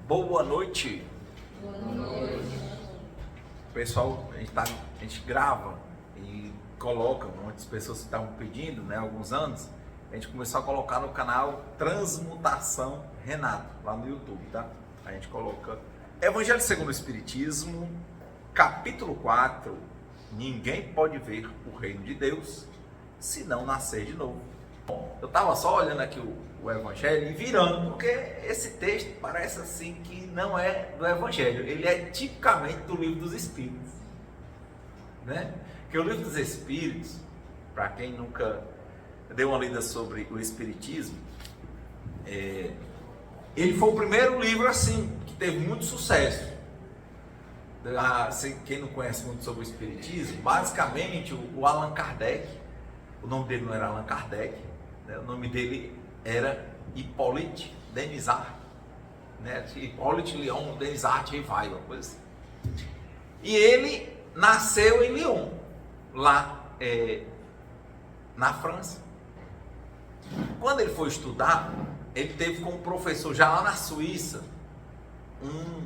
Boa noite. Boa noite. Pessoal, a gente grava e coloca, muitas pessoas estavam pedindo, né, há alguns anos, a gente começou a colocar no canal Transmutação Renato, lá no YouTube, tá? A gente coloca Evangelho segundo o Espiritismo, capítulo 4, ninguém pode ver o reino de Deus se não nascer de novo. Bom, eu estava só olhando aqui o Evangelho e virando, porque esse texto parece assim que não é do Evangelho, ele é tipicamente do Livro dos Espíritos, né? Porque o Livro dos Espíritos, para quem nunca deu uma lida sobre o Espiritismo, ele foi o primeiro livro assim, que teve muito sucesso. Quem não conhece muito sobre o Espiritismo, basicamente o Allan Kardec, o nome dele não era Allan Kardec, né? O nome dele era Hippolyte Denisart, né? Hippolyte Léon Denisart Rivail, uma coisa assim. E ele nasceu em Lyon, lá na França. Quando ele foi estudar, ele teve como professor, já lá na Suíça, um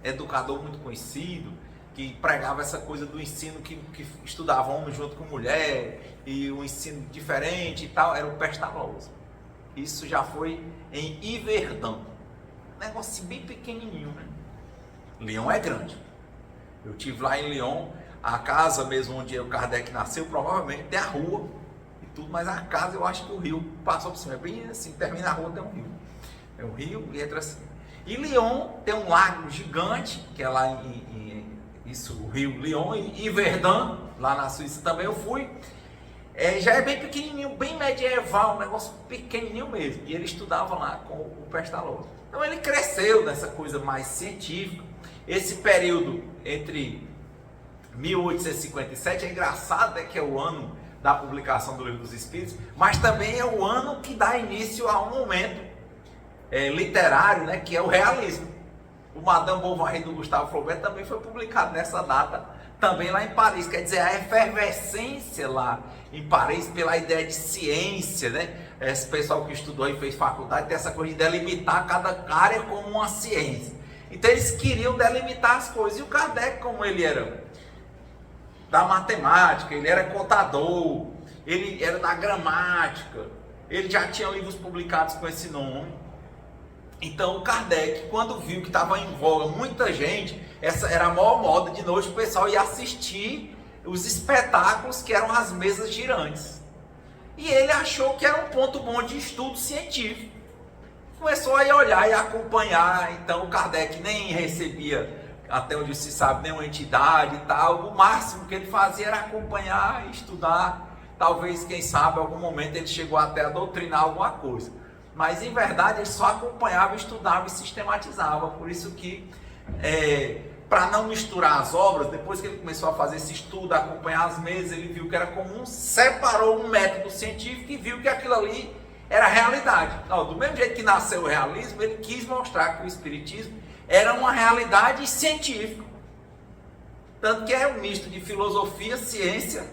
educador muito conhecido, que pregava essa coisa do ensino que estudava homem junto com mulher, e um ensino diferente e tal, era o Pestalozzi. Isso já foi em Yverdun, um negócio bem pequenininho, né? Lyon é grande. Eu estive lá em Lyon, a casa mesmo onde o Kardec nasceu, provavelmente tem a rua e tudo, mas a casa eu acho que o rio passou por cima, é bem assim, termina a rua, tem um rio. É um rio e entra assim. E Lyon tem um lago gigante, que é lá o rio Lyon, e Verdun, lá na Suíça também eu fui. Já é bem pequenininho, bem medieval, um negócio pequenininho mesmo. E ele estudava lá com o Pestalozzi. Então ele cresceu nessa coisa mais científica. Esse período entre 1857 é engraçado, né, que é o ano da publicação do Livro dos Espíritos, mas também é o ano que dá início a um momento literário, né, que é o realismo. O Madame Bovary do Gustave Flaubert também foi publicado nessa data, também lá em Paris. Quer dizer, a efervescência lá em Paris pela ideia de ciência, né? Esse pessoal que estudou e fez faculdade tem essa coisa de delimitar cada área como uma ciência. Então eles queriam delimitar as coisas. E o Kardec, como ele era da matemática, ele era contador, ele era da gramática, ele já tinha livros publicados com esse nome. Então o Kardec, quando viu que estava em voga muita gente, essa era a maior moda de noite, o pessoal ia assistir os espetáculos que eram as mesas girantes. E ele achou que era um ponto bom de estudo científico. Começou a ir olhar e acompanhar. Então o Kardec nem recebia, até onde se sabe, nenhuma entidade e tal. O máximo que ele fazia era acompanhar e estudar. Talvez, quem sabe, em algum momento ele chegou até a doutrinar alguma coisa. Mas, em verdade, ele só acompanhava, estudava e sistematizava. Por isso que, para não misturar as obras, depois que ele começou a fazer esse estudo, a acompanhar as mesas, ele viu que era comum, separou um método científico e viu que aquilo ali era realidade. Não, do mesmo jeito que nasceu o realismo, ele quis mostrar que o Espiritismo era uma realidade científica. Tanto que é um misto de filosofia, ciência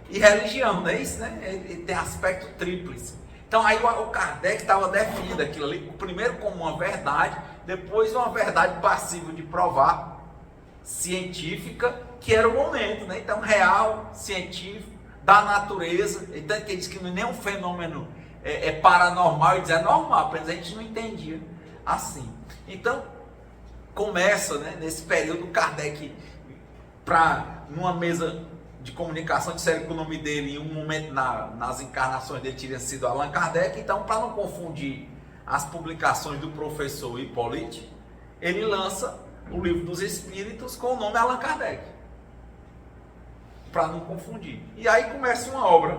e religião, não é isso, né? Ele tem aspecto tríplice. Então aí o Kardec estava definindo aquilo ali, primeiro como uma verdade, depois uma verdade passível de provar, científica, que era o momento, né? Então real, científico, da natureza. Então que ele diz que nenhum fenômeno é paranormal, e diz é normal, apenas a gente não entendia assim. Então começa, né, nesse período Kardec, numa mesa de comunicação, disseram que o nome dele em um momento nas encarnações dele tinha sido Allan Kardec. Então, para não confundir as publicações do professor Hippolyte, ele lança o Livro dos Espíritos com o nome Allan Kardec, para não confundir. E aí começa uma obra.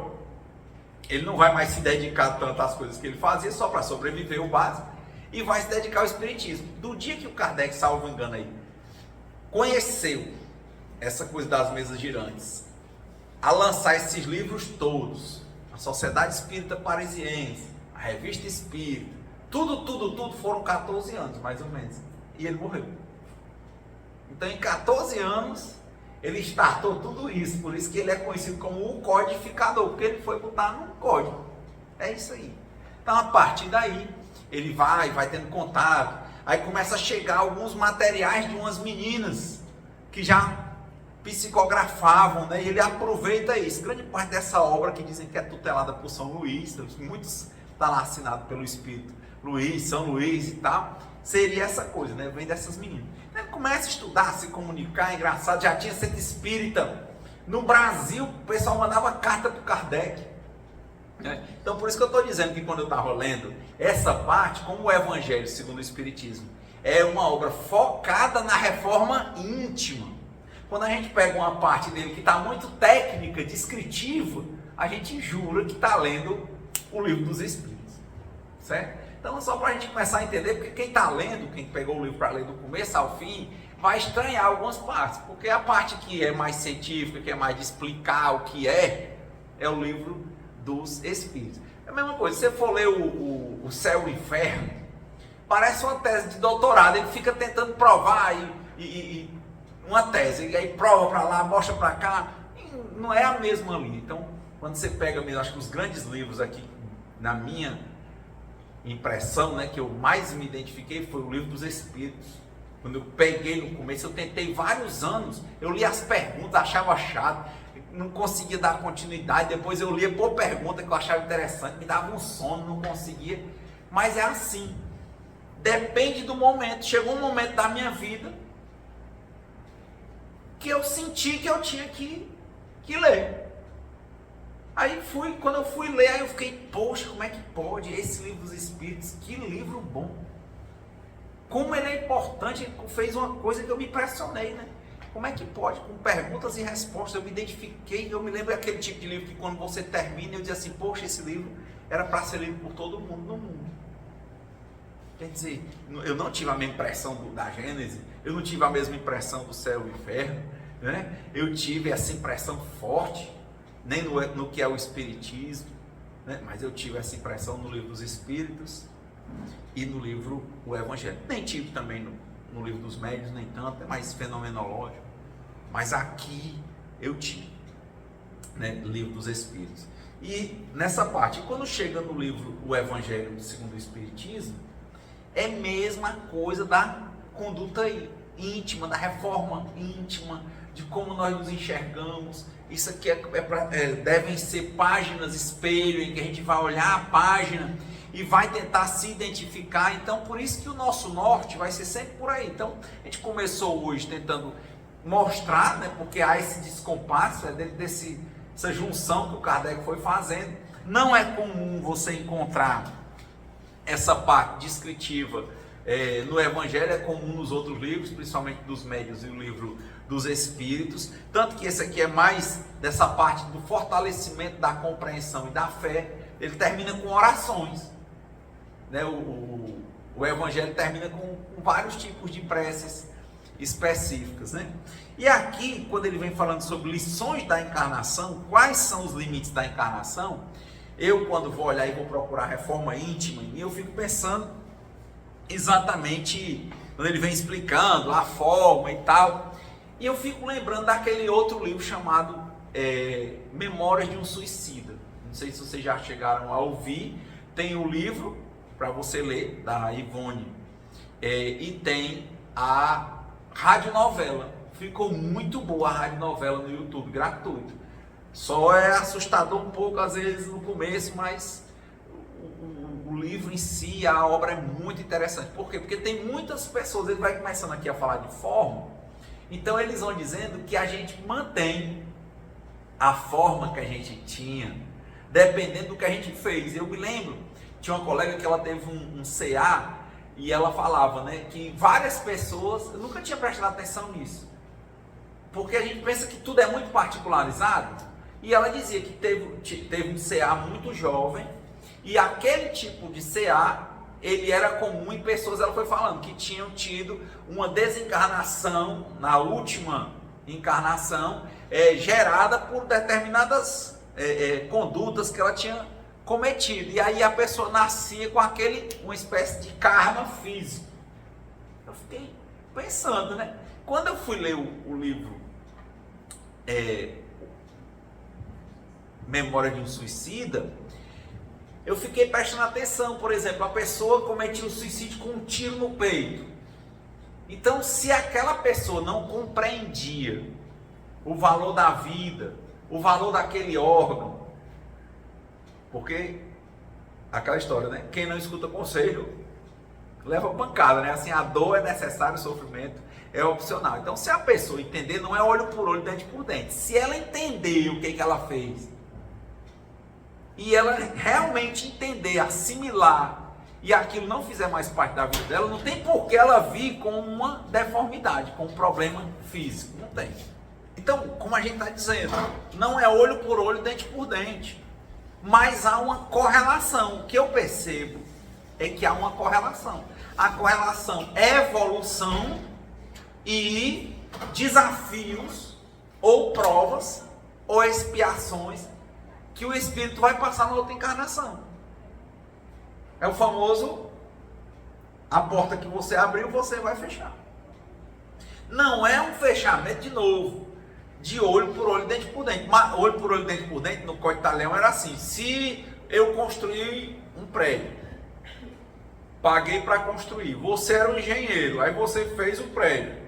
Ele não vai mais se dedicar tanto às coisas que ele fazia, só para sobreviver o básico, e vai se dedicar ao Espiritismo. Do dia que o Kardec, salvo engano aí, conheceu essa coisa das mesas girantes, a lançar esses livros todos, a Sociedade Espírita Parisiense, a Revista Espírita, tudo, foram 14 anos, mais ou menos, e ele morreu. Então, em 14 anos, ele startou tudo isso, por isso que ele é conhecido como o codificador, porque ele foi botar num código. É isso aí. Então, a partir daí, ele vai tendo contato. Aí começa a chegar alguns materiais de umas meninas que já psicografavam, né? E ele aproveita isso. Grande parte dessa obra que dizem que é tutelada por São Luís, muitos está lá assinado pelo Espírito Luís, São Luís e tal, seria essa coisa, né? Vem dessas meninas. Ele começa a estudar, a se comunicar, é engraçado, já tinha centro espírita. No Brasil, o pessoal mandava carta para o Kardec. Então, por isso que eu estou dizendo que quando eu estava lendo essa parte, como o Evangelho segundo o Espiritismo é uma obra focada na reforma íntima, quando a gente pega uma parte dele que está muito técnica, descritiva, a gente jura que está lendo o Livro dos Espíritos, certo? Então, só para a gente começar a entender, porque quem está lendo, quem pegou o livro para ler do começo ao fim, vai estranhar algumas partes, porque a parte que é mais científica, que é mais de explicar o que é o Livro dos Espíritos. É a mesma coisa, se você for ler o Céu e o Inferno, parece uma tese de doutorado, ele fica tentando provar e uma tese, e aí prova para lá, mostra para cá, não é a mesma linha. Então, quando você pega mesmo, acho que os grandes livros aqui, na minha impressão, né, que eu mais me identifiquei, foi o Livro dos Espíritos. Quando eu peguei no começo, eu tentei vários anos, eu li as perguntas, achava chato, não conseguia dar continuidade, depois eu lia por pergunta que eu achava interessante, me dava um sono, não conseguia, mas é assim, depende do momento. Chegou um momento da minha vida que eu senti que eu tinha que ler. Aí quando eu fui ler, aí eu fiquei, poxa, como é que pode esse Livro dos Espíritos? Que livro bom! Como ele é importante, ele fez uma coisa que eu me impressionei, né? Como é que pode? Com perguntas e respostas, eu me identifiquei, eu me lembro daquele tipo de livro que quando você termina, eu dizia assim, poxa, esse livro era para ser lido por todo mundo no mundo. Quer dizer, eu não tive a mesma impressão da Gênesis, eu não tive a mesma impressão do Céu e o Inferno, né? Eu tive essa impressão forte, nem no que é o Espiritismo, né? Mas eu tive essa impressão no Livro dos Espíritos e no livro O Evangelho. Nem tive também no Livro dos Médiuns, nem tanto, é mais fenomenológico, mas aqui eu tive, né? Livro dos Espíritos. E nessa parte, quando chega no livro O Evangelho segundo o Espiritismo, é a mesma coisa da conduta íntima, da reforma íntima, de como nós nos enxergamos. Isso aqui devem ser páginas espelho, em que a gente vai olhar a página e vai tentar se identificar. Então, por isso que o nosso norte vai ser sempre por aí. Então, a gente começou hoje tentando mostrar, né, porque há esse descompasso, dentro dessa junção que o Kardec foi fazendo. Não é comum você encontrar essa parte descritiva no Evangelho, é comum nos outros livros, principalmente dos Médiuns e o Livro dos Espíritos, tanto que esse aqui é mais dessa parte do fortalecimento da compreensão e da fé. Ele termina com orações, né? O Evangelho termina com vários tipos de preces específicas, né? E aqui, quando ele vem falando sobre lições da encarnação, quais são os limites da encarnação, eu, quando vou olhar e vou procurar reforma íntima em mim, eu fico pensando exatamente quando ele vem explicando a forma e tal, e eu fico lembrando daquele outro livro chamado Memórias de um Suicida. Não sei se vocês já chegaram a ouvir. Tem o livro para você ler, da Ivone, e tem a radionovela. Ficou muito boa a radionovela no YouTube, gratuito. Só é assustador um pouco às vezes no começo, mas o livro em si, a obra é muito interessante. Por quê? Porque tem muitas pessoas, ele vai começando aqui a falar de forma, então eles vão dizendo que a gente mantém a forma que a gente tinha, dependendo do que a gente fez. Eu me lembro, tinha uma colega que ela teve um CA, e ela falava, né, que várias pessoas, eu nunca tinha prestado atenção nisso, porque a gente pensa que tudo é muito particularizado, e ela dizia que teve um CA muito jovem, e aquele tipo de CA, ele era comum em pessoas, ela foi falando, que tinham tido uma desencarnação, na última encarnação, gerada por determinadas condutas que ela tinha cometido, e aí a pessoa nascia com uma espécie de karma físico. Eu fiquei pensando, né? Quando eu fui ler o livro Memória de um Suicida, eu fiquei prestando atenção, por exemplo, a pessoa cometia o suicídio com um tiro no peito. Então, se aquela pessoa não compreendia o valor da vida, o valor daquele órgão, porque aquela história, né? Quem não escuta conselho leva pancada, né? Assim, a dor é necessária, o sofrimento é opcional. Então, se a pessoa entender, não é olho por olho, dente por dente. Se ela entender o que ela fez, e ela realmente entender, assimilar, e aquilo não fizer mais parte da vida dela, não tem por que ela vir com uma deformidade, com um problema físico. Não tem. Então, como a gente está dizendo, não é olho por olho, dente por dente. Mas há uma correlação. O que eu percebo é que há uma correlação. A correlação é evolução e desafios, ou provas, ou expiações, que o espírito vai passar na outra encarnação. É o famoso, a porta que você abriu, você vai fechar. Não é um fechamento de novo, de olho por olho, dente por dente. Mas olho por olho, dente por dente, no Código de Leão era assim: se eu construí um prédio, paguei para construir, você era um engenheiro, aí você fez o prédio.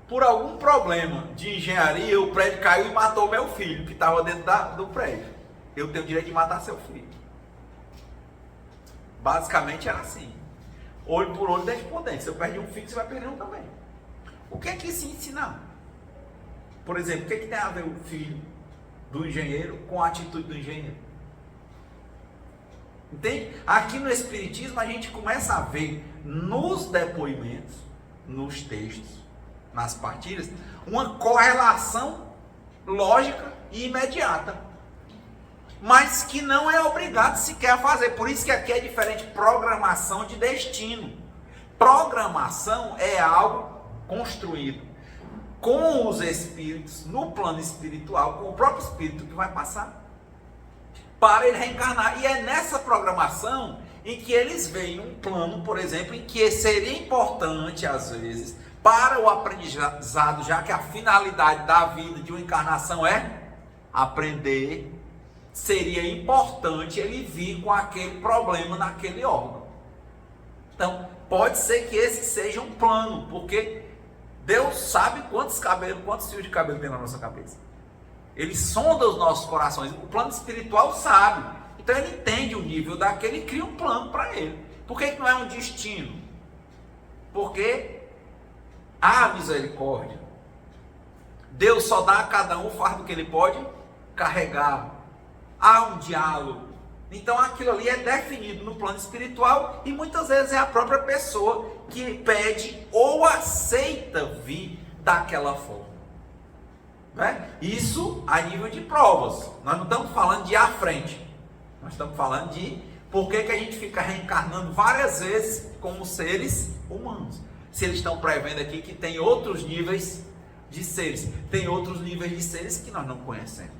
Por algum problema de engenharia, o prédio caiu e matou meu filho, que estava dentro do prédio. Eu tenho o direito de matar seu filho. Basicamente era assim. Olho por olho, dente por dente. Se eu perdi um filho, você vai perder um também. O que é que isso ensina? Por exemplo, o que é que tem a ver o filho do engenheiro com a atitude do engenheiro? Entende? Aqui no Espiritismo a gente começa a ver nos depoimentos, nos textos, nas partilhas, uma correlação lógica e imediata, mas que não é obrigado sequer a fazer. Por isso que aqui é diferente programação de destino. Programação é algo construído com os espíritos, no plano espiritual, com o próprio espírito que vai passar, para ele reencarnar. E é nessa programação em que eles veem um plano, por exemplo, em que seria importante, às vezes, para o aprendizado, já que a finalidade da vida de uma encarnação é aprender, seria importante ele vir com aquele problema naquele órgão. Então, pode ser que esse seja um plano, porque Deus sabe quantos fios de cabelo tem na nossa cabeça. Ele sonda os nossos corações. O plano espiritual sabe. Então ele entende o nível daquele e cria um plano para ele. Por que não é um destino? Porque há misericórdia. Deus só dá a cada um o fardo que ele pode carregar. Há um diálogo. Então aquilo ali é definido no plano espiritual e muitas vezes é a própria pessoa que pede ou aceita vir daquela forma. Né? Isso a nível de provas. Nós não estamos falando de ir à frente. Nós estamos falando de por que a gente fica reencarnando várias vezes como seres humanos. Se eles estão prevendo aqui que tem outros níveis de seres. Tem outros níveis de seres que nós não conhecemos.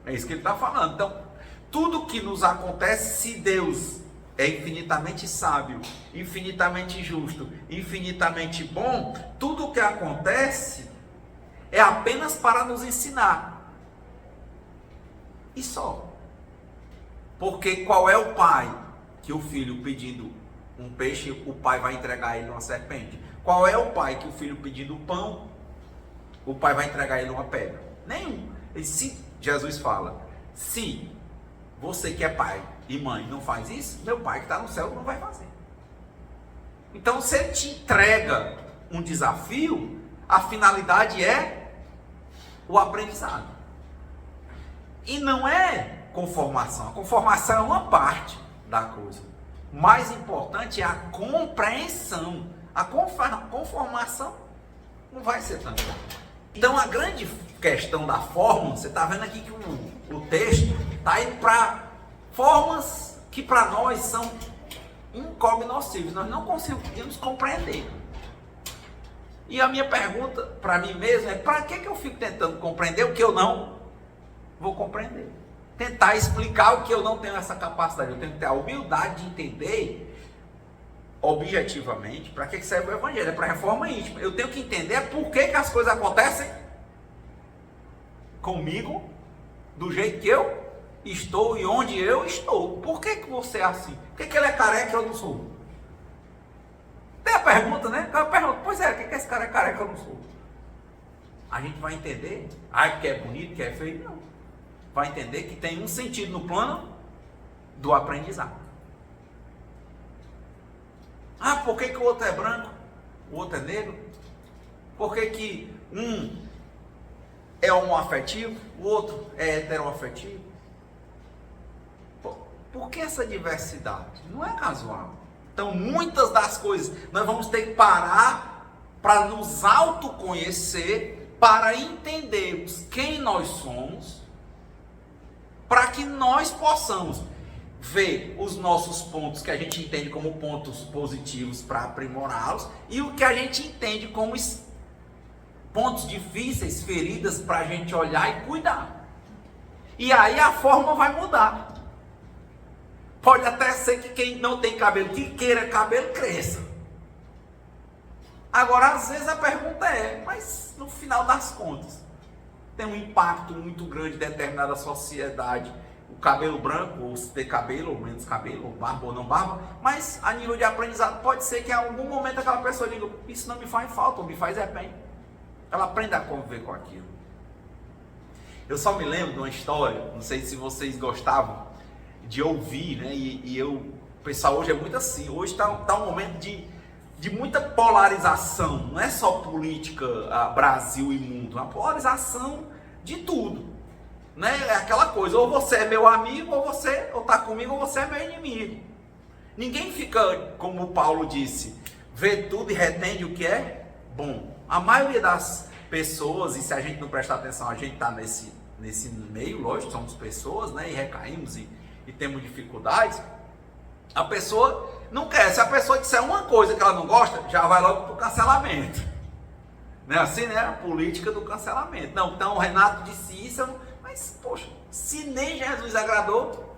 É isso que ele está falando. Então, tudo que nos acontece, se Deus é infinitamente sábio, infinitamente justo, infinitamente bom, tudo o que acontece é apenas para nos ensinar. E só. Porque qual é o pai que o filho pedindo um peixe, o pai vai entregar ele uma serpente? Qual é o pai que o filho pedindo pão, o pai vai entregar ele uma pedra? Nenhum. E se Jesus fala, se você que é pai e mãe não faz isso, meu pai que está no céu não vai fazer. Então, se ele te entrega um desafio, a finalidade é o aprendizado. E não é conformação. A conformação é uma parte da coisa. O mais importante é a compreensão. A conformação não vai ser tanto. Então, a grande questão da forma, você está vendo aqui que o texto está indo para formas que para nós são incognoscíveis, nós não conseguimos compreender. E a minha pergunta para mim mesmo é: para que eu fico tentando compreender o que eu não vou compreender? Tentar explicar o que eu não tenho essa capacidade. Eu tenho que ter a humildade de entender objetivamente para que serve o evangelho. É para a reforma íntima. Eu tenho que entender por que as coisas acontecem comigo do jeito que eu estou e onde eu estou. Por que você é assim? Por que ele é careca e eu não sou? Tem a pergunta, né? A pergunta, pois é, por que esse cara é careca e eu não sou? A gente vai entender, que é bonito, que é feio, não. Vai entender que tem um sentido no plano do aprendizado. Por que o outro é branco, o outro é negro? Por que um é homoafetivo, o outro é heteroafetivo? Por que essa diversidade? Não é casual. Então, muitas das coisas nós vamos ter que parar para nos autoconhecer, para entendermos quem nós somos, para que nós possamos ver os nossos pontos que a gente entende como pontos positivos para aprimorá-los e o que a gente entende como pontos difíceis, feridas para a gente olhar e cuidar. E aí a forma vai mudar. Pode até ser que quem não tem cabelo, que queira cabelo, cresça. Agora, às vezes a pergunta é, mas no final das contas, tem um impacto muito grande em determinada sociedade, o cabelo branco, ou se ter cabelo, ou menos cabelo, ou barba ou não barba, mas a nível de aprendizado pode ser que em algum momento aquela pessoa diga, isso não me faz falta, ou me faz bem. Ela aprende a conviver com aquilo. Eu só me lembro de uma história, não sei se vocês gostavam de ouvir, né? O pessoal hoje é muito assim, hoje está um momento de muita polarização, não é só política, Brasil e mundo, é uma polarização de tudo, né? É aquela coisa, ou você é meu amigo, ou está comigo, ou você é meu inimigo. Ninguém fica, como o Paulo disse, vê tudo e retende o que é bom. A maioria das pessoas, e se a gente não prestar atenção, a gente está nesse meio, lógico, somos pessoas, né? E recaímos e temos dificuldades. A pessoa não quer, se a pessoa disser uma coisa que ela não gosta, já vai logo para o cancelamento. Não é assim, né? A política do cancelamento. Não, então o Renato disse isso, mas poxa, se nem Jesus agradou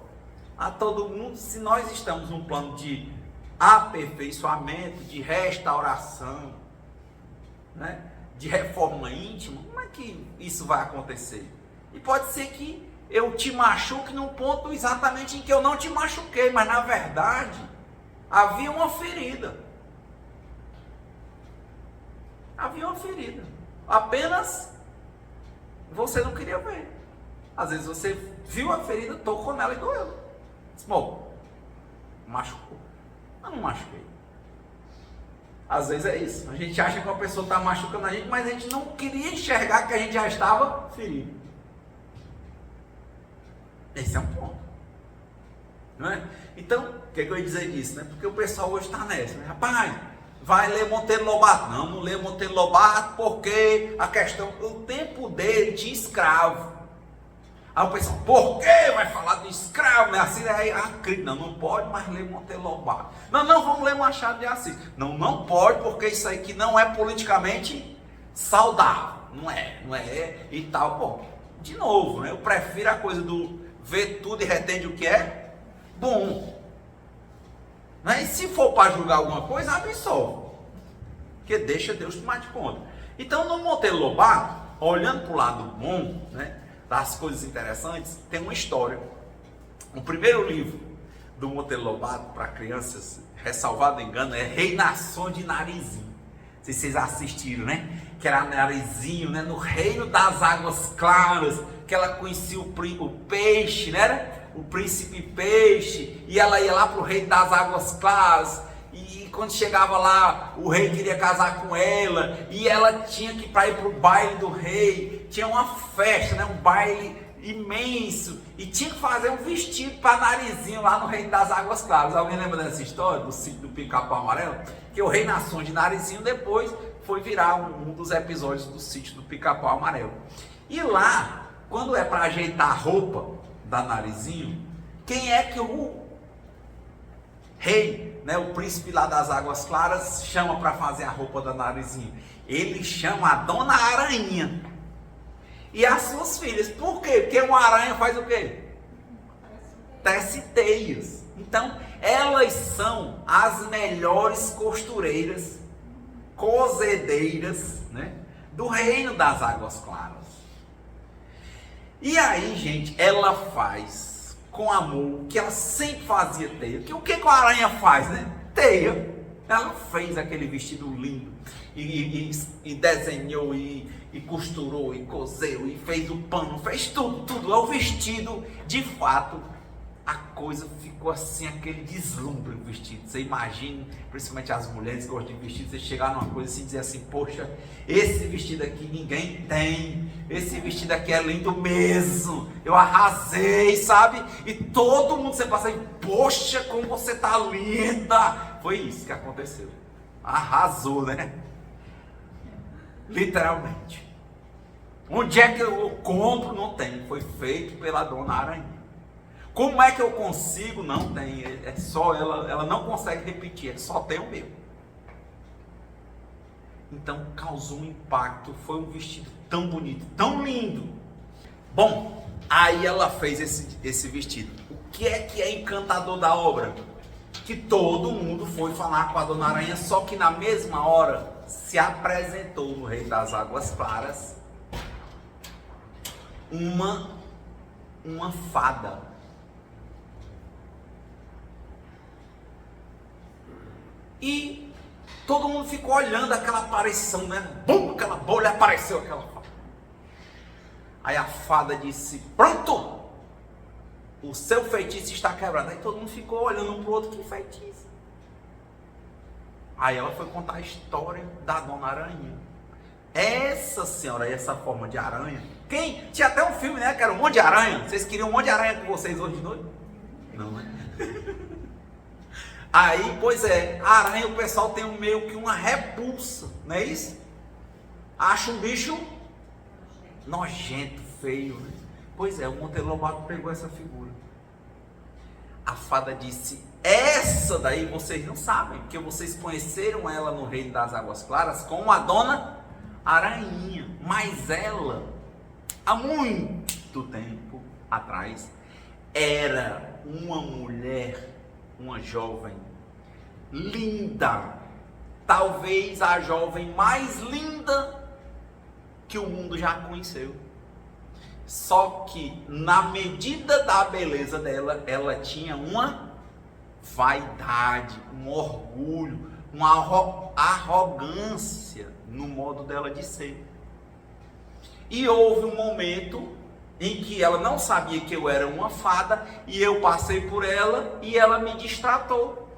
a todo mundo, se nós estamos num plano de aperfeiçoamento, de restauração, né? De reforma íntima, como é que isso vai acontecer? E pode ser que eu te machuque num ponto exatamente em que eu não te machuquei, mas na verdade havia uma ferida. Havia uma ferida. Apenas você não queria ver. Às vezes você viu a ferida, tocou nela e doeu. Bom, machucou. Eu não machuquei. Às vezes é isso. A gente acha que uma pessoa está machucando a gente, mas a gente não queria enxergar que a gente já estava ferido. Esse é um ponto. Não é? Então, o que eu ia dizer disso? Né? Porque o pessoal hoje está nessa. Né? Rapaz, vai ler Monteiro Lobato. Não lê Monteiro Lobato porque a questão, o tempo dele de escravo. Aí o pessoal, por que vai falar de escravo? Né? Assim, aí, não pode mais ler Monteiro Lobato. Não, vamos ler Machado de Assis. Não pode porque isso aí que não é politicamente saudável. Não é e tal. Bom, de novo, né? Eu prefiro a coisa do ver tudo e retende o que é bom. Né? E se for para julgar alguma coisa, absolve. Porque deixa Deus tomar de conta. Então, no Monteiro Lobato, olhando para o lado bom, né, das coisas interessantes, tem uma história. O primeiro livro do Monteiro Lobato para crianças, ressalvado engano, é Reinação de Narizinho. Não sei se vocês assistiram, né? Que era Narizinho, né? No reino das águas claras, que ela conhecia o peixe, né? O príncipe peixe, e ela ia lá para o reino das águas claras, e quando chegava lá, o rei queria casar com ela, e ela tinha que ir para o baile do rei, tinha uma festa, né? Um baile imenso, e tinha que fazer um vestido para Narizinho lá no reino das águas claras. Alguém lembra dessa história, do sítio do Pica-Pau Amarelo? Que o rei Nação de Narizinho depois foi virar um dos episódios do sítio do Pica-Pau Amarelo. E lá, quando é para ajeitar a roupa da Narizinho, quem é que o rei, né, o príncipe lá das águas claras, chama para fazer a roupa da Narizinho? Ele chama a Dona Aranha e as suas filhas. Por quê? Porque uma aranha faz o quê? Tece teias. Então, elas são as melhores costureiras, cozedeiras, né, do reino das águas claras. E aí, gente, ela faz com amor, que ela sempre fazia teia. O que a aranha faz, né? Teia. Ela fez aquele vestido lindo e desenhou e costurou e coseu e fez o pano, fez tudo. É o vestido, de fato, a coisa ficou assim, aquele deslumbre o vestido. Você imagina, principalmente as mulheres que gostam de vestido, você chegar numa coisa assim e dizer assim, poxa, esse vestido aqui ninguém tem, esse vestido aqui é lindo mesmo, eu arrasei, sabe? E todo mundo, você passa aí, poxa, como você tá linda. Foi isso que aconteceu. Arrasou, né? Literalmente. Onde é que eu compro? Não tem. Foi feito pela dona Aranha. Como é que eu consigo? Não tem. É só ela não consegue repetir. Só tem o meu. Então causou um impacto. Foi um vestido tão bonito, tão lindo. Bom, aí ela fez esse vestido. O que é encantador da obra? Que todo mundo foi falar com a dona Aranha, só que na mesma hora se apresentou no Rei das Águas Claras uma fada. E todo mundo ficou olhando aquela aparição, né? Bum, aquela bolha, apareceu aquela fada. Aí a fada disse, pronto, o seu feitiço está quebrado. Aí todo mundo ficou olhando um para o outro, que feitiço? Aí ela foi contar a história da dona Aranha. Essa senhora aí, essa forma de aranha. Tinha até um filme, né? Que era um monte de aranha. Vocês queriam um monte de aranha com vocês hoje de noite? Não, né? Aí, pois é, a aranha o pessoal tem meio que uma repulsa, não é isso? Acha um bicho nojento, feio, né? Pois é, o Monteiro Lobato pegou essa figura. A fada disse, essa daí vocês não sabem, porque vocês conheceram ela no Reino das Águas Claras como a dona Aranha. Mas ela, há muito tempo atrás, era uma mulher, uma jovem linda, talvez a jovem mais linda que o mundo já conheceu. Só que na medida da beleza dela, ela tinha uma vaidade, um orgulho, uma arrogância no modo dela de ser. E houve um momento em que ela não sabia que eu era uma fada, e eu passei por ela e ela me destratou.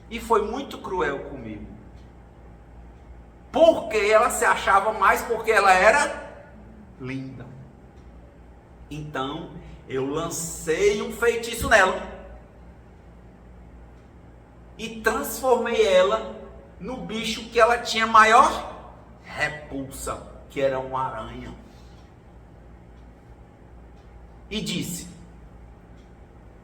E foi muito cruel comigo. Porque ela se achava mais porque ela era linda. Então eu lancei um feitiço nela e transformei ela no bicho que ela tinha maior repulsa, que era uma aranha. E disse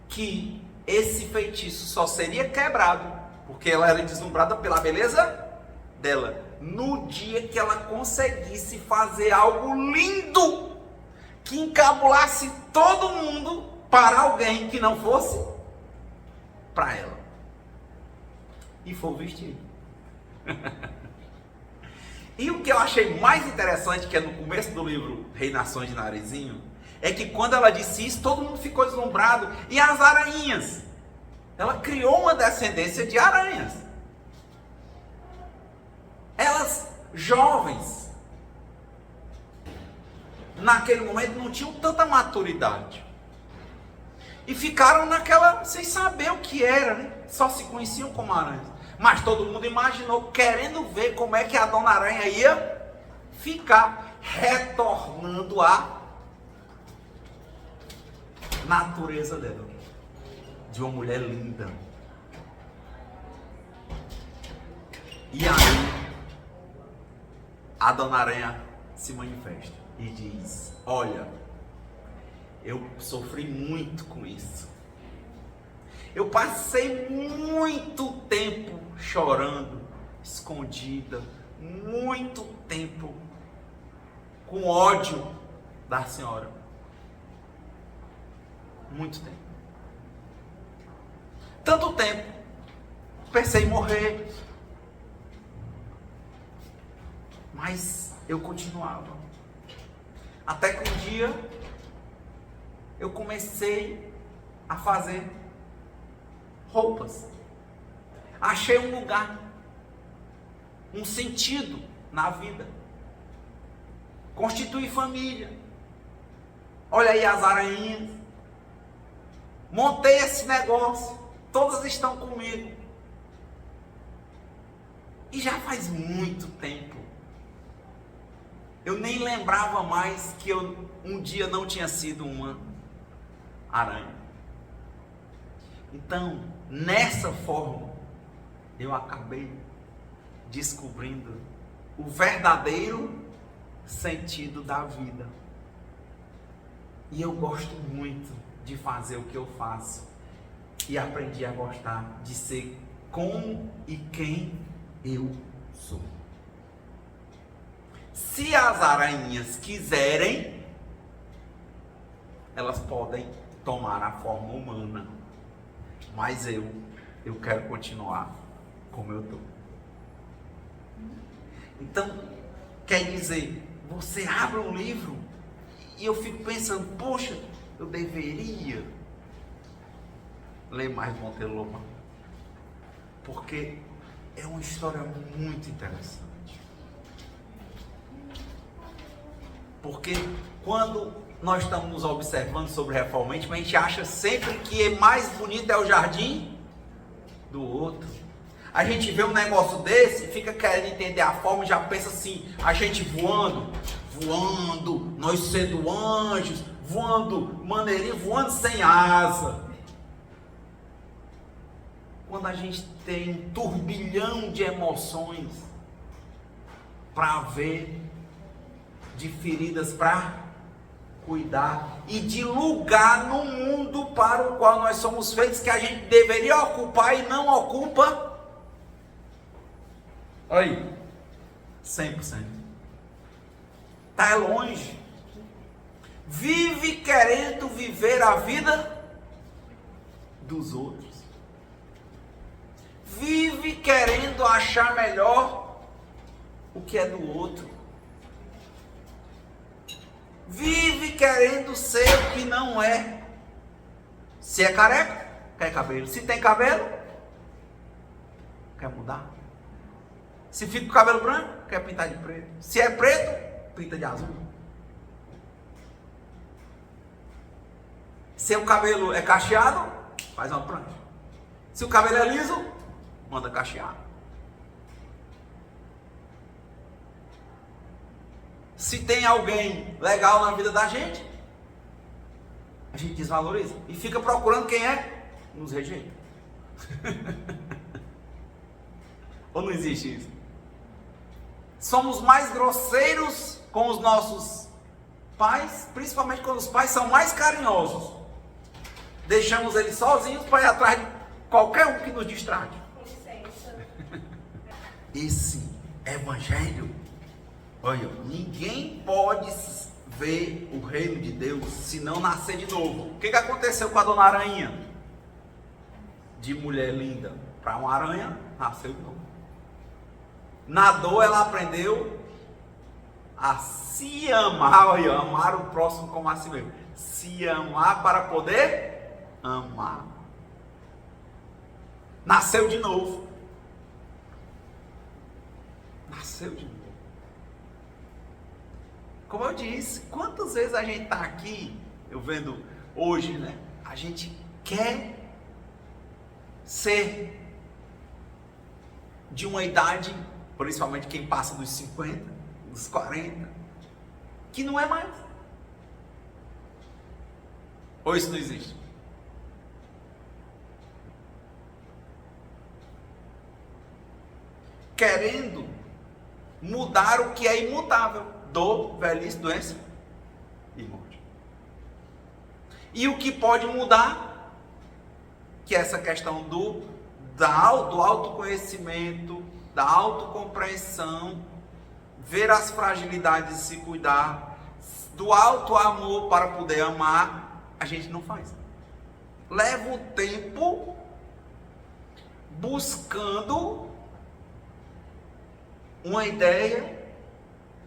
que esse feitiço só seria quebrado, porque ela era deslumbrada pela beleza dela, no dia que ela conseguisse fazer algo lindo, que encabulasse todo mundo para alguém que não fosse para ela. E foi o vestido. E o que eu achei mais interessante, que é no começo do livro Reinações de Narizinho, é que quando ela disse isso, todo mundo ficou deslumbrado. E as aranhas? Ela criou uma descendência de aranhas. Elas, jovens, naquele momento não tinham tanta maturidade. E ficaram naquela, sem saber o que era, né? Só se conheciam como aranhas. Mas todo mundo imaginou, querendo ver como é que a dona Aranha ia ficar, retornando à natureza dela, de uma mulher linda. E aí a dona Aranha se manifesta e diz, olha, eu sofri muito com isso. Eu passei muito tempo chorando, escondida, muito tempo com ódio da senhora. Muito tempo. Tanto tempo. Pensei em morrer. Mas eu continuava. Até que um dia eu comecei a fazer roupas. Achei um lugar, um sentido na vida. Constituí família. Olha aí as aranhinhas. Montei esse negócio. Todas estão comigo. E já faz muito tempo. Eu nem lembrava mais que eu um dia não tinha sido uma aranha. Então, nessa forma, eu acabei descobrindo o verdadeiro sentido da vida. E eu gosto muito de fazer o que eu faço. E aprendi a gostar de ser como e quem eu sou. Se as aranhas quiserem, elas podem tomar a forma humana. Mas eu quero continuar como eu estou. Então, quer dizer, você abre um livro e eu fico pensando, poxa, eu deveria ler mais Monteiro Lobato, porque é uma história muito interessante. Porque quando nós estamos nos observando sobre Reforma Íntima, a gente acha sempre que mais bonito é o jardim do outro. A gente vê um negócio desse, fica querendo entender a forma e já pensa assim, a gente voando, nós sendo anjos, voando maneirinho, voando sem asa. Quando a gente tem um turbilhão de emoções para ver, de feridas para cuidar e de lugar no mundo para o qual nós somos feitos, que a gente deveria ocupar e não ocupa. Aí, 100%. Está longe. Vive querendo viver a vida dos outros. Vive querendo achar melhor o que é do outro. Vive querendo ser o que não é. Se é careca, quer cabelo. Se tem cabelo, quer mudar. Se fica com o cabelo branco, quer pintar de preto. Se é preto, pinta de azul. Se o cabelo é cacheado, faz uma prancha. Se o cabelo é liso, manda cachear. Se tem alguém legal na vida da gente, a gente desvaloriza e fica procurando quem é, nos rejeita. Ou não existe isso? Somos mais grosseiros com os nossos pais, principalmente quando os pais são mais carinhosos. Deixamos eles sozinhos para ir atrás de qualquer um que nos distrai. Esse evangelho, olha, ninguém pode ver o reino de Deus se não nascer de novo. O que aconteceu com a dona Aranha? De mulher linda para uma aranha, nasceu de novo. Nadou, ela aprendeu a se amar, olha, amar o próximo como a si mesmo. Se amar para poder amar. Nasceu de novo. Nasceu de novo. Como eu disse, quantas vezes a gente está aqui, eu vendo hoje, né? A gente quer ser de uma idade, principalmente quem passa dos 50, dos 40, que não é mais. Ou isso não existe? Querendo mudar o que é imutável. Dor, velhice, doença e morte. E o que pode mudar, que é essa questão do autoconhecimento, da autocompreensão, ver as fragilidades e se cuidar, do alto amor para poder amar, a gente não faz. Leva o tempo buscando uma ideia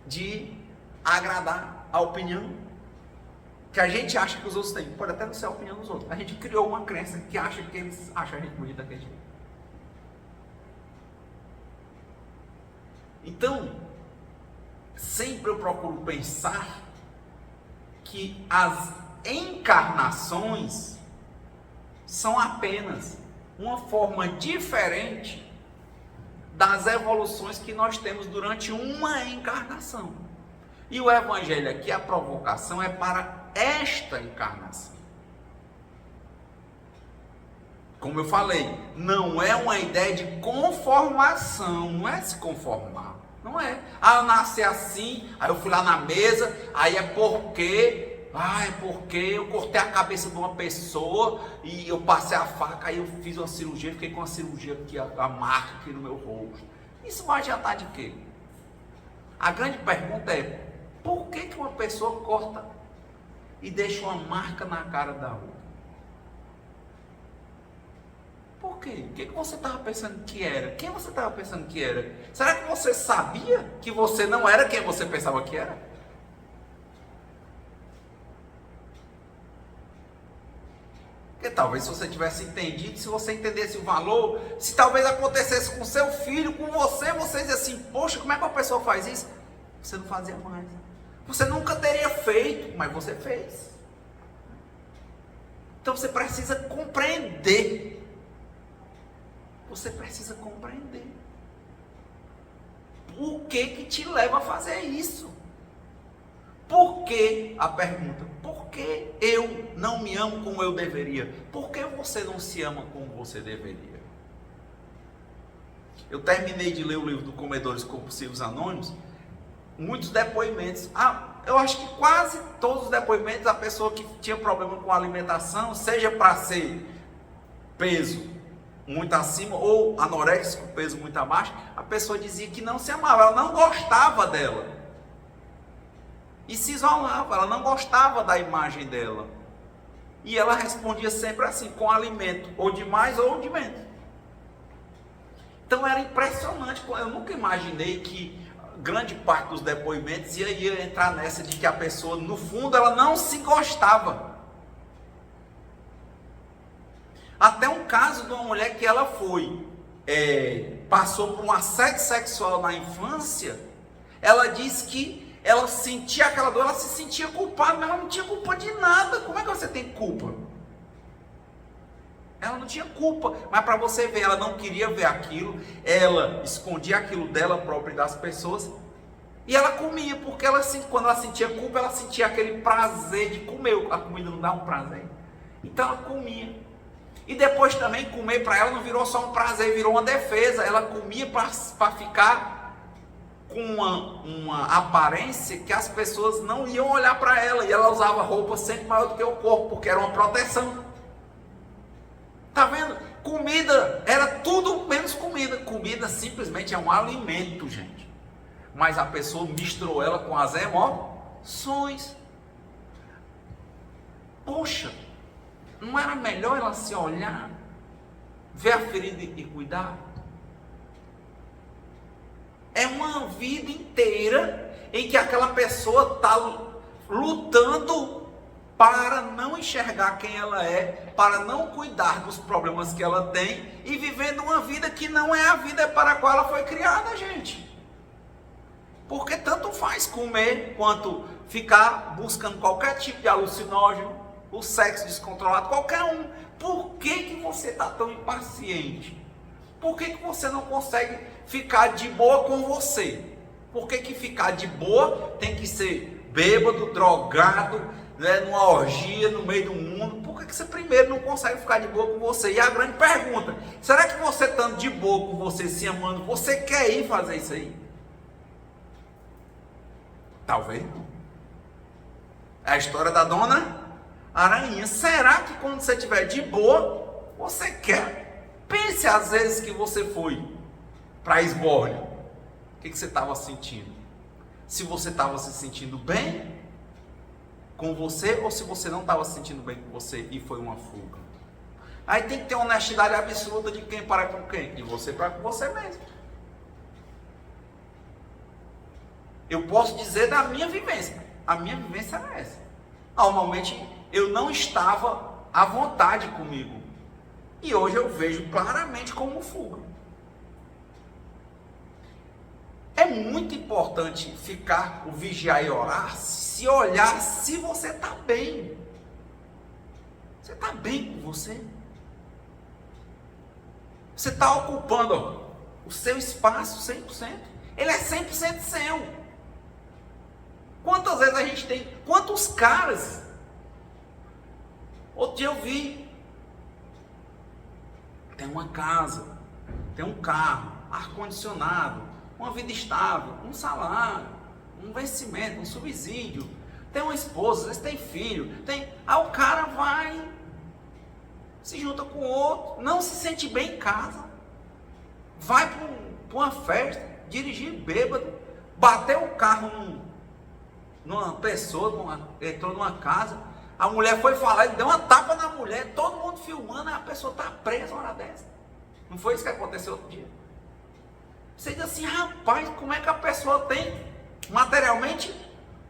de agradar a opinião que a gente acha que os outros têm. Pode até não ser a opinião dos outros. A gente criou uma crença que acha que eles acham a gente bonita daquele jeito. Então, sempre eu procuro pensar que as encarnações são apenas uma forma diferente das evoluções que nós temos durante uma encarnação. E o Evangelho aqui, a provocação é para esta encarnação. Como eu falei, não é uma ideia de conformação, não é se conformar, não é. Ah, eu nasci assim, aí eu fui lá na mesa, aí é porque eu cortei a cabeça de uma pessoa e eu passei a faca, aí eu fiz uma cirurgia, fiquei com a cirurgia aqui, a marca aqui no meu rosto. Isso vai adiantar de quê? A grande pergunta é, por que uma pessoa corta e deixa uma marca na cara da outra? Por quê? O que você estava pensando que era? Quem você estava pensando que era? Será que você sabia que você não era quem você pensava que era? Porque talvez se você tivesse entendido, se você entendesse o valor, se talvez acontecesse com seu filho, com você dizia assim, poxa, como é que uma pessoa faz isso? Você não fazia mais. Você nunca teria feito, mas você fez. Então você precisa compreender. Você precisa compreender. O que te leva a fazer isso? Por que, a pergunta, por que eu não me amo como eu deveria? Por que você não se ama como você deveria? Eu terminei de ler o livro do Comedores Compulsivos Anônimos, muitos depoimentos, eu acho que quase todos os depoimentos, a pessoa que tinha problema com a alimentação, seja para ser peso muito acima ou anoréxico, peso muito abaixo, a pessoa dizia que não se amava, ela não gostava dela. E se isolava, ela não gostava da imagem dela. E ela respondia sempre assim, com alimento, ou de mais ou de menos. Então era impressionante, eu nunca imaginei que grande parte dos depoimentos ia entrar nessa de que a pessoa, no fundo, ela não se gostava. Até um caso de uma mulher que ela passou por um assédio sexual na infância, ela disse que ela sentia aquela dor, ela se sentia culpada, mas ela não tinha culpa de nada. Como é que você tem culpa? Ela não tinha culpa, mas para você ver, ela não queria ver aquilo, ela escondia aquilo dela própria e das pessoas, e ela comia, porque quando ela sentia culpa, ela sentia aquele prazer de comer, a comida não dá um prazer, então ela comia. E depois também comer para ela não virou só um prazer, virou uma defesa, ela comia para ficar com uma aparência que as pessoas não iam olhar para ela, e ela usava roupa sempre maior do que o corpo, porque era uma proteção. Tá vendo? Comida era tudo menos comida. Comida simplesmente é um alimento, gente. Mas a pessoa misturou ela com as emoções. Poxa, não era melhor ela se olhar, ver a ferida e cuidar? É uma vida inteira em que aquela pessoa está lutando para não enxergar quem ela é, para não cuidar dos problemas que ela tem e vivendo uma vida que não é a vida para a qual ela foi criada, gente. Porque tanto faz comer quanto ficar buscando qualquer tipo de alucinógeno, o sexo descontrolado, qualquer um. Por que você está tão impaciente? Por que você não consegue ficar de boa com você? Por que ficar de boa tem que ser bêbado, drogado, numa orgia no meio do mundo? Por que você primeiro não consegue ficar de boa com você? E a grande pergunta, será que você estando de boa com você, se amando, você quer ir fazer isso aí? Talvez não. É a história da dona Aranha. Será que quando você estiver de boa, você quer? Pense às vezes que você foi para Esbórnia. O que você estava sentindo? Se você estava se sentindo bem com você, ou se você não estava se sentindo bem com você e foi uma fuga. Aí tem que ter uma honestidade absoluta de quem para com quem, de você para com você mesmo. Eu posso dizer da minha vivência, a minha vivência era essa. Normalmente eu não estava à vontade comigo. E hoje eu vejo claramente como fuga. É muito importante ficar, o vigiar e orar, se olhar se você está bem. Você está bem com você? Você está ocupando o seu espaço 100%? Ele é 100% seu. Quantas vezes a gente tem, quantos caras? Outro dia eu vi, tem uma casa, tem um carro, ar-condicionado, uma vida estável, um salário, um vencimento, um subsídio, tem uma esposa, às vezes tem filho, aí o cara vai, se junta com o outro, não se sente bem em casa, vai para uma festa, dirigir bêbado, bateu o carro numa pessoa, entrou numa casa, a mulher foi falar, ele deu uma tapa na mulher, todo mundo filmando, a pessoa está presa uma hora dessa. Não foi isso que aconteceu outro dia? Você diz assim, rapaz, como é que a pessoa tem materialmente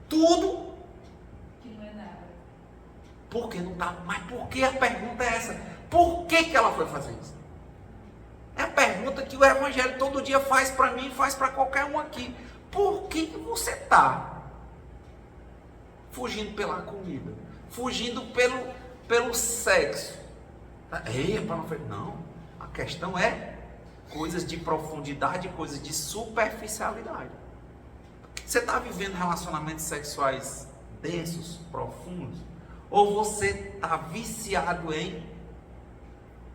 tudo? Que não é nada. Por que não está? Mas por que a pergunta é essa? Por que ela foi fazer isso? É a pergunta que o Evangelho todo dia faz para mim, faz para qualquer um aqui. Por que você está fugindo pela comida? Fugindo pelo sexo? Não, a questão é coisas de profundidade, coisas de superficialidade. Você está vivendo relacionamentos sexuais densos, profundos? Ou você está viciado em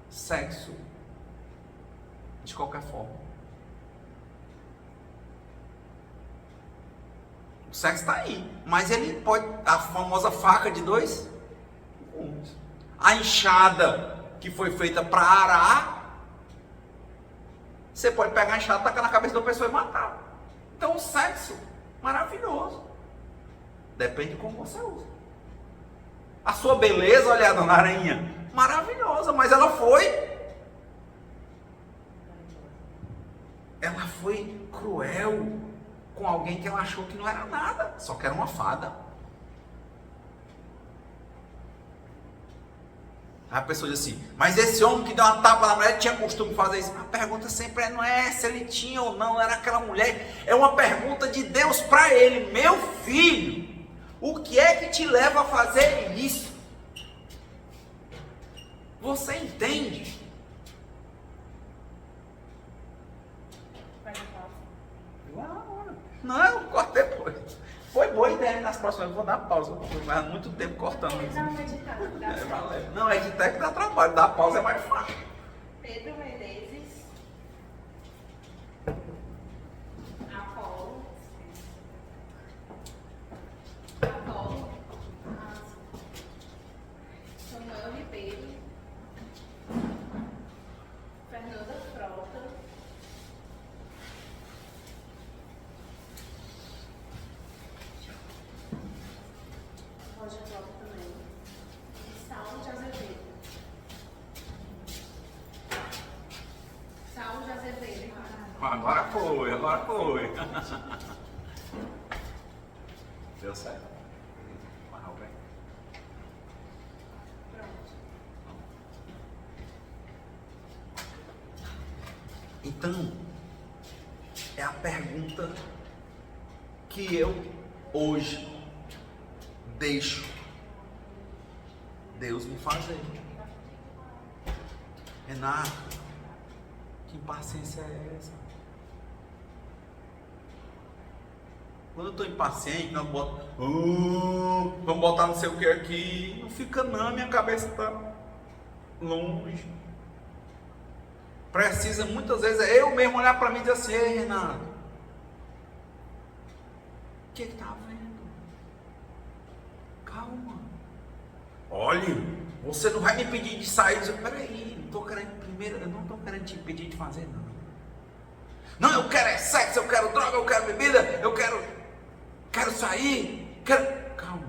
sexo de qualquer forma? O sexo está aí, mas ele pode, a famosa faca de dois gumes, a enxada que foi feita para arar, você pode pegar a enxada, tacar na cabeça da pessoa e matar. Então o sexo, maravilhoso, depende de como você usa. A sua beleza, olha a dona Aranha, maravilhosa, mas ela foi cruel com alguém que ela achou que não era nada, só que era uma fada. Aí a pessoa diz assim, mas esse homem que deu uma tapa na mulher tinha costume de fazer isso? A pergunta sempre não é se ele tinha ou não, era aquela mulher. É uma pergunta de Deus para ele. Meu filho, o que é que te leva a fazer isso? Você entende? Não, corta depois. Foi boa ideia nas próximas, eu vou dar pausa. Vai muito tempo cortando isso. Não, editar é que dá trabalho, dar pausa é mais fácil. Pedro Menezes, Apolo, Samuel Ribeiro, Fernanda Frota, Roger Frota também, e Saulo de Azevedo. Saulo de Azevedo. Agora foi. Deu certo. Mas alguém? Pronto. Então, é a pergunta que eu hoje deixo Deus me fazer. Renato, que impaciência é essa? Quando eu estou impaciente, nós botamos, vamos botar não sei o que aqui, não fica não, minha cabeça está longe. Precisa muitas vezes eu mesmo olhar para mim e dizer assim, ei Renato, o que está vendo? Calma. Olhe, você não vai me pedir de sair. Peraí, não estou querendo primeiro, eu não estou querendo te pedir de fazer nada. Não, eu quero é sexo, eu quero droga, eu quero bebida, eu quero sair, Calma.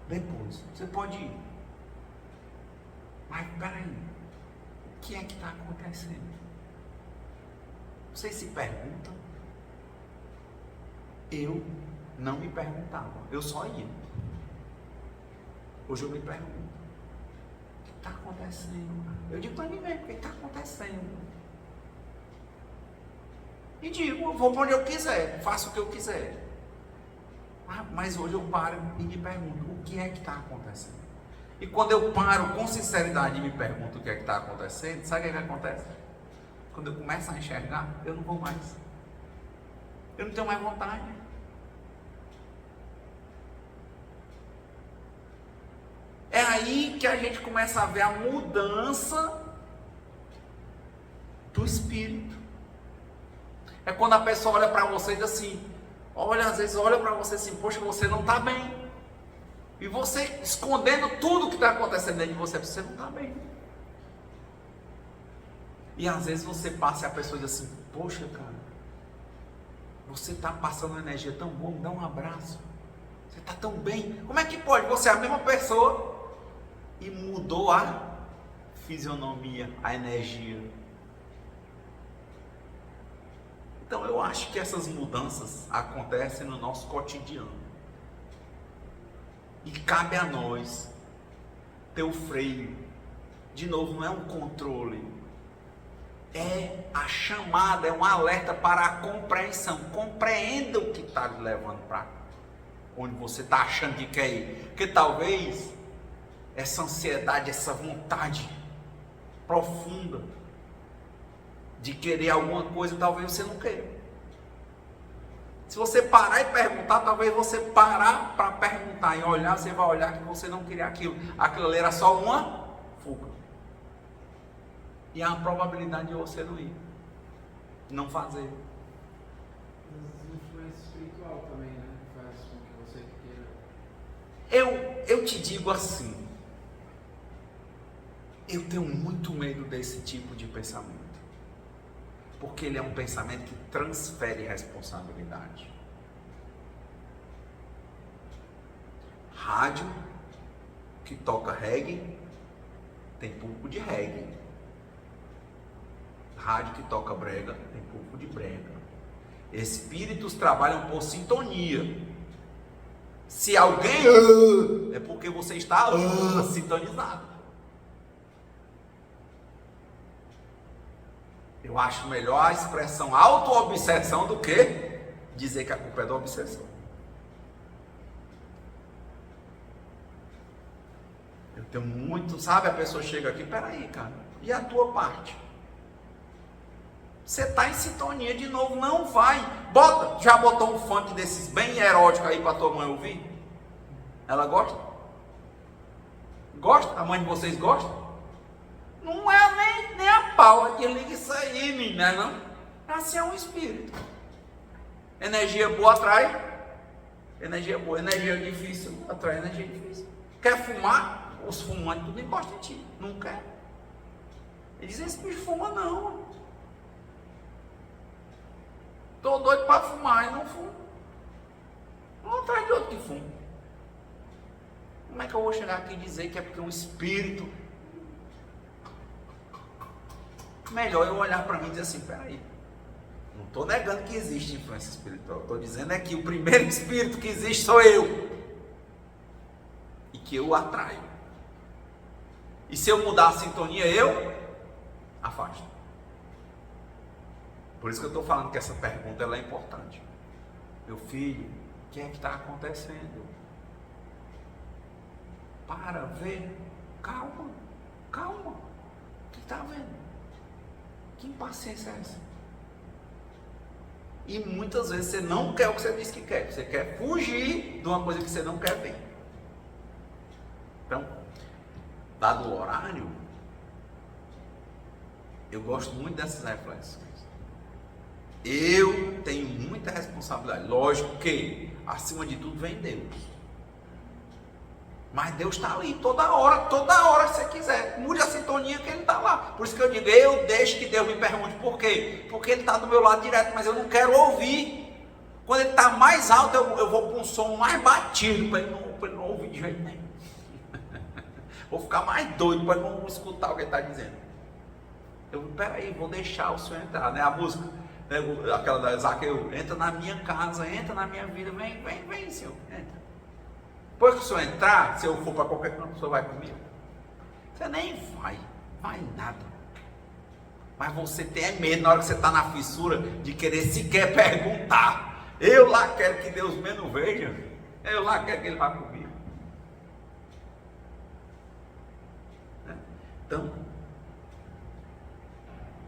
Depois, você pode ir. Mas peraí, o que é que está acontecendo? Vocês se perguntam? Eu não me perguntava, eu só ia. Hoje eu me pergunto, o que está acontecendo? Eu digo para mim mesmo, o que está acontecendo? E digo, eu vou para onde eu quiser, faço o que eu quiser. Mas hoje eu paro e me pergunto, o que é que está acontecendo? E quando eu paro com sinceridade e me pergunto o que é que está acontecendo, sabe o que acontece? Quando eu começo a enxergar, eu não vou mais. Eu não tenho mais vontade. É aí que a gente começa a ver a mudança do espírito. É quando a pessoa olha para você e diz assim, às vezes olha para você assim, poxa, você não está bem. E você escondendo tudo que está acontecendo dentro de você não está bem. E às vezes você passa e a pessoa diz assim, poxa, cara, você está passando uma energia tão boa, me dá um abraço. Você está tão bem. Como é que pode? Você é a mesma pessoa e mudou a fisionomia, a energia. Então eu acho que essas mudanças acontecem no nosso cotidiano. E cabe a nós ter o freio. De novo, não é um controle. É a chamada, é um alerta para a compreensão. Compreenda o que está lhe levando para onde você está achando que quer ir. Porque talvez essa ansiedade, essa vontade profunda de querer alguma coisa, talvez você não queira. Se você parar e perguntar, talvez você parar para perguntar e olhar, você vai olhar que você não queria aquilo. Aquilo ali era só uma fuga. E há a probabilidade de você não ir, não fazer. As influências espiritual também, né? Faz com que você queira. Eu te digo assim, eu tenho muito medo desse tipo de pensamento. Porque ele é um pensamento que transfere responsabilidade. Rádio que toca reggae tem público de reggae. Rádio que toca brega tem público de brega. Espíritos trabalham por sintonia. Se alguém é porque você está sintonizado. Eu acho melhor a expressão auto-obsessão do que dizer que a culpa é da obsessão. Eu tenho muito, sabe, a pessoa chega aqui, peraí, cara, e a tua parte? Você está em sintonia de novo, não vai. Já botou um funk desses bem erótico aí para tua mãe ouvir? Ela gosta? Gosta? A mãe de vocês gosta? Não é nem a pau, que liga isso aí, menina, não. Assim é um espírito. Energia boa atrai energia boa, energia difícil atrai energia difícil. Quer fumar? Os fumantes tudo encostam em ti, não quer. Eles dizem, esse bicho fuma não. Estou doido para fumar e não fumo. Não atrás de outro que fuma. Como é que eu vou chegar aqui e dizer que é porque um espírito... Melhor eu olhar para mim e dizer assim, peraí, não estou negando que existe influência espiritual, estou dizendo é que o primeiro espírito que existe sou eu, e que eu atraio, e se eu mudar a sintonia, eu afasto. Por isso que eu estou falando que essa pergunta ela é importante. Meu filho, o que é que está acontecendo? Para, vê, calma, o que está vendo? Que impaciência é essa? E muitas vezes você não quer o que você diz que quer. Você quer fugir de uma coisa que você não quer ver. Então, dado o horário, eu gosto muito dessas reflexões. Eu tenho muita responsabilidade. Lógico que, acima de tudo, vem Deus. Mas Deus está ali toda hora que você quiser. Mude a sintonia que Ele está lá. Por isso que eu digo, eu deixo que Deus me pergunte por quê. Porque Ele está do meu lado direto, mas eu não quero ouvir. Quando Ele está mais alto, eu vou para um som mais batido, para ele não ouvir de jeito nenhum. Vou ficar mais doido para ele não escutar o que Ele está dizendo. Peraí, vou deixar o Senhor entrar, né? A música, né? Aquela da Zaqueu, entra na minha casa, entra na minha vida, vem, Senhor, entra. Depois que o senhor entrar, se eu for para qualquer canto, o senhor vai comigo? Você nem vai nada. Mas você tem medo na hora que você está na fissura de querer sequer perguntar. Eu lá quero que Deus menos veja. Eu lá quero que Ele vá comigo. Então,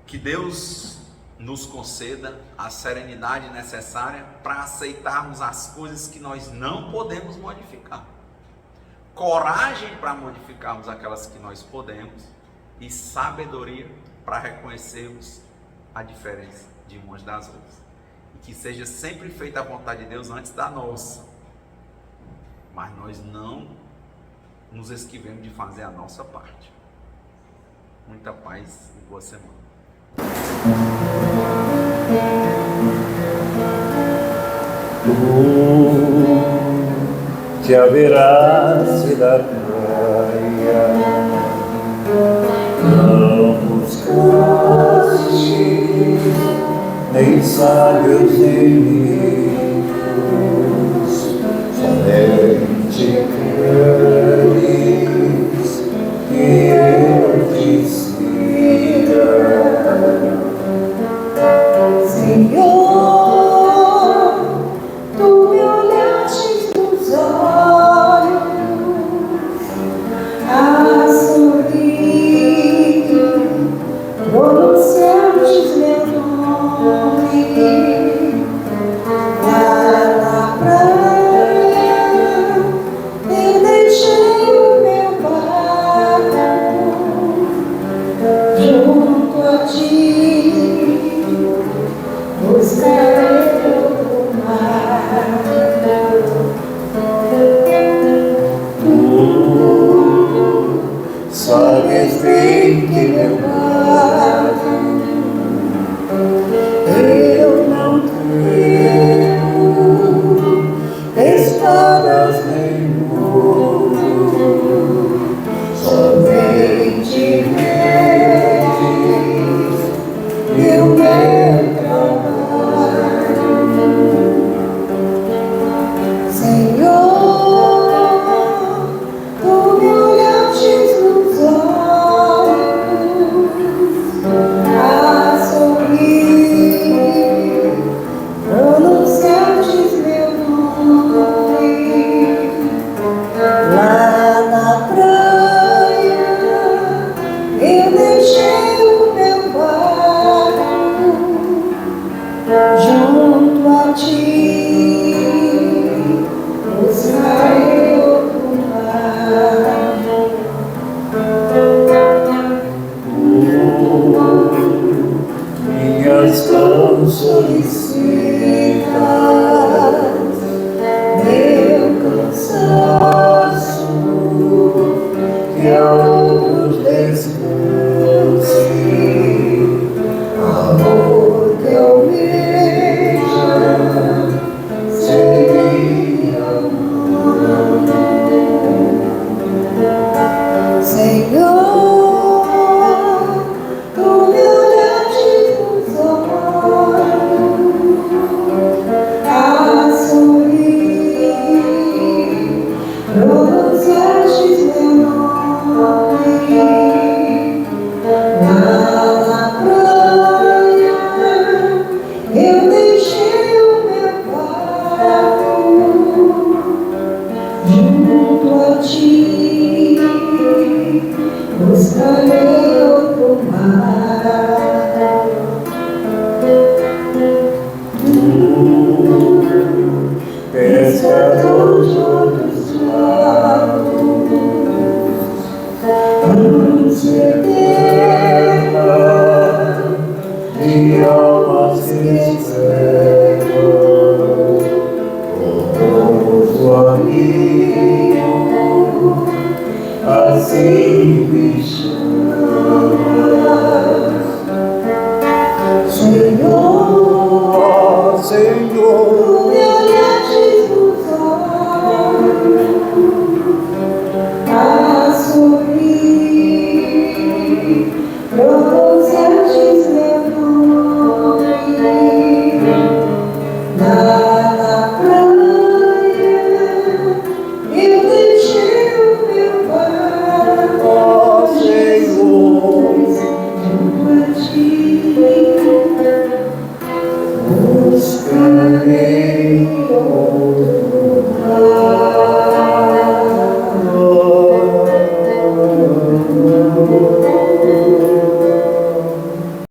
que Deus nos conceda a serenidade necessária para aceitarmos as coisas que nós não podemos modificar, coragem para modificarmos aquelas que nós podemos e sabedoria para reconhecermos a diferença de umas das outras, e que seja sempre feita a vontade de Deus antes da nossa, mas nós não nos esquivemos de fazer a nossa parte. Muita paz e boa semana. Tu te haverás da praia, não buscaste nem sábios inimigos, somente queres que eu te siga. Senhor, tu me olhastes nos olhos, a sorrir, pronunciastes meu nome, lá na praia, eu deixei o meu barco junto a ti. Buscarei o mar. Tu sabes bem que meu barco eu não tenho espadas nem ouro, somente redes e o meu trabalho. Senhor, tu me olhastes nos olhos, a sorrir, pronunciastes meu nome, lá na praia, eu deixei o meu barco junto a ti, buscarei outro mar. Minhas canções secas, meu cansaço, que a outros descanse, amor que almeja seria amor. Senhor, tu me olhastes nos olhos, buscarei outro